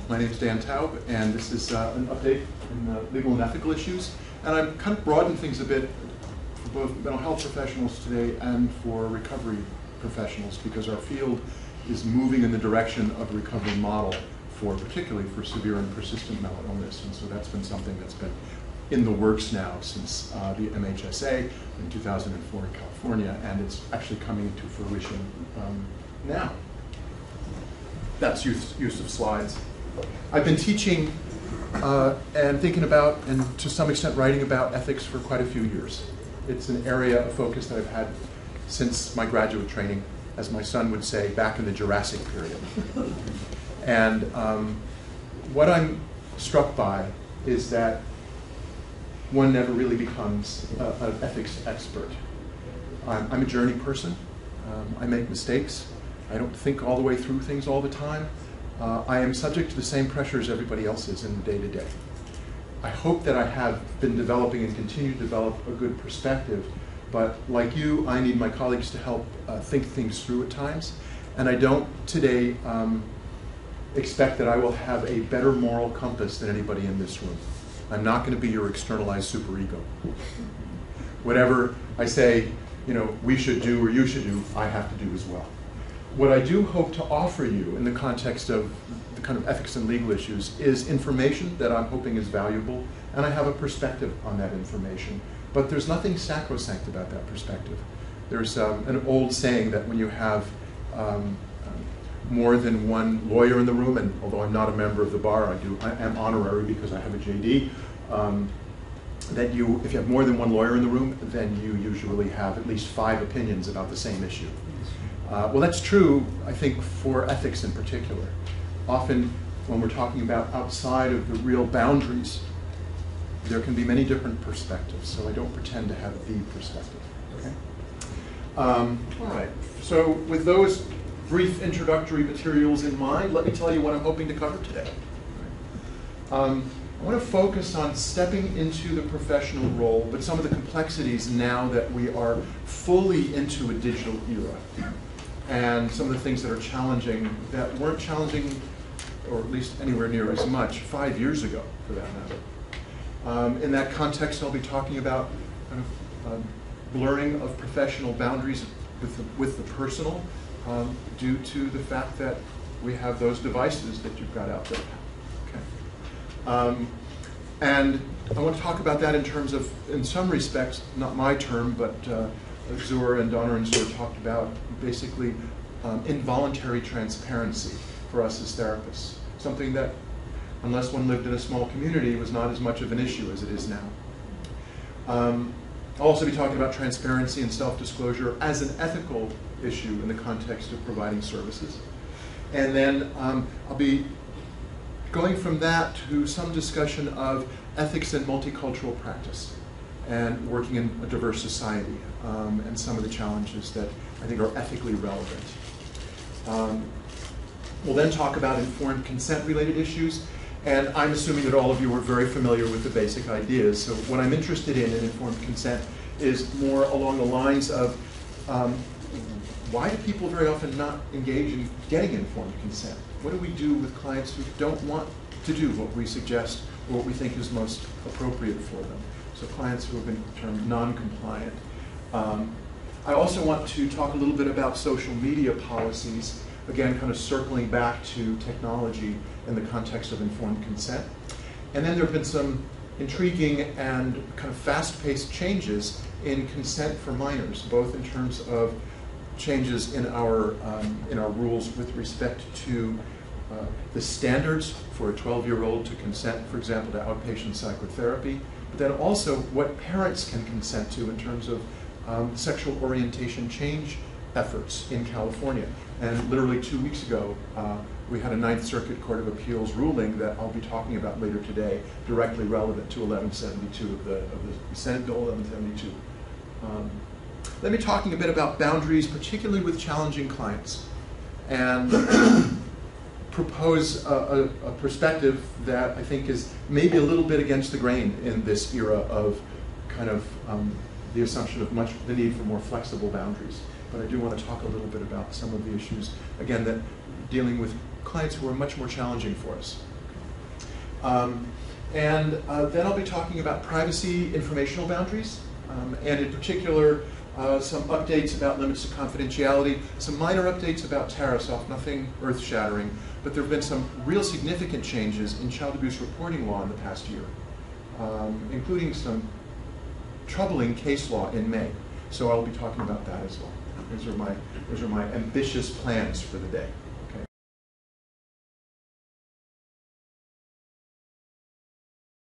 My name is Dan Taube, and this is an update in legal and ethical issues. And I'm kind of broadened things a bit for both mental health professionals today and for recovery professionals, because our field is moving in the direction of a recovery model particularly for severe and persistent mental illness. And so that's been something that's been in the works now since the MHSA in 2004 in California, and it's actually coming to fruition now. That's use of slides. I've been teaching and thinking about, and to some extent writing about, ethics for quite a few years. It's an area of focus that I've had since my graduate training, as my son would say, back in the Jurassic period. And what I'm struck by is that one never really becomes an ethics expert. I'm a journey person. I make mistakes. I don't think all the way through things all the time. I am subject to the same pressures everybody else is in the day-to-day. I hope that I have been developing and continue to develop a good perspective, but like you, I need my colleagues to help think things through at times. And I don't today expect that I will have a better moral compass than anybody in this room. I'm not going to be your externalized superego. Whatever I say, we should do or you should do, I have to do as well. What I do hope to offer you in the context of the kind of ethics and legal issues is information that I'm hoping is valuable, and I have a perspective on that information. But there's nothing sacrosanct about that perspective. There's an old saying that when you have more than one lawyer in the room, and although I'm not a member of the bar, I am honorary because I have a JD, that if you have more than one lawyer in the room, then you usually have at least 5 opinions about the same issue. Well, that's true, I think, for ethics in particular. Often, when we're talking about outside of the real boundaries, there can be many different perspectives, so I don't pretend to have the perspective. Okay? All right, so with those brief introductory materials in mind, let me tell you what I'm hoping to cover today. I want to focus on stepping into the professional role, but some of the complexities now that we are fully into a digital era, and some of the things that are challenging that weren't challenging, or at least anywhere near as much, 5 years ago, for that matter. In that context, I'll be talking about kind of blurring of professional boundaries with the personal, due to the fact that we have those devices that you've got out there. Okay. And I want to talk about that in terms of, in some respects, not my term, but Zur and Donner and Zur talked about basically involuntary transparency for us as therapists. Something that, unless one lived in a small community, was not as much of an issue as it is now. I'll also be talking about transparency and self-disclosure as an ethical issue in the context of providing services. And then I'll be going from that to some discussion of ethics and multicultural practice and working in a diverse society, and some of the challenges that I think are ethically relevant. We'll then talk about informed consent-related issues, and I'm assuming that all of you are very familiar with the basic ideas. So what I'm interested in informed consent is more along the lines of why do people very often not engage in getting informed consent? What do we do with clients who don't want to do what we suggest or what we think is most appropriate for them? So clients who have been termed non-compliant. I also want to talk a little bit about social media policies, again, kind of circling back to technology in the context of informed consent. And then there have been some intriguing and kind of fast-paced changes in consent for minors, both in terms of changes in our rules with respect to the standards for a 12-year-old to consent, for example, to outpatient psychotherapy, but then also what parents can consent to in terms of sexual orientation change efforts in California. And literally 2 weeks ago, we had a Ninth Circuit Court of Appeals ruling that I'll be talking about later today, directly relevant to 1172 of the Senate Bill 1172. Let me talking a bit about boundaries, particularly with challenging clients, and propose a perspective that I think is maybe a little bit against the grain in this era of kind of the assumption of the need for more flexible boundaries. But I do want to talk a little bit about some of the issues, again, that dealing with clients who are much more challenging for us Then I'll be talking about privacy informational boundaries, and in particular, some updates about limits to confidentiality, some minor updates about Tarasoft, nothing earth-shattering, but there have been some real significant changes in child abuse reporting law in the past year, including some troubling case law in May. So I'll be talking about that as well. Those are my ambitious plans for the day.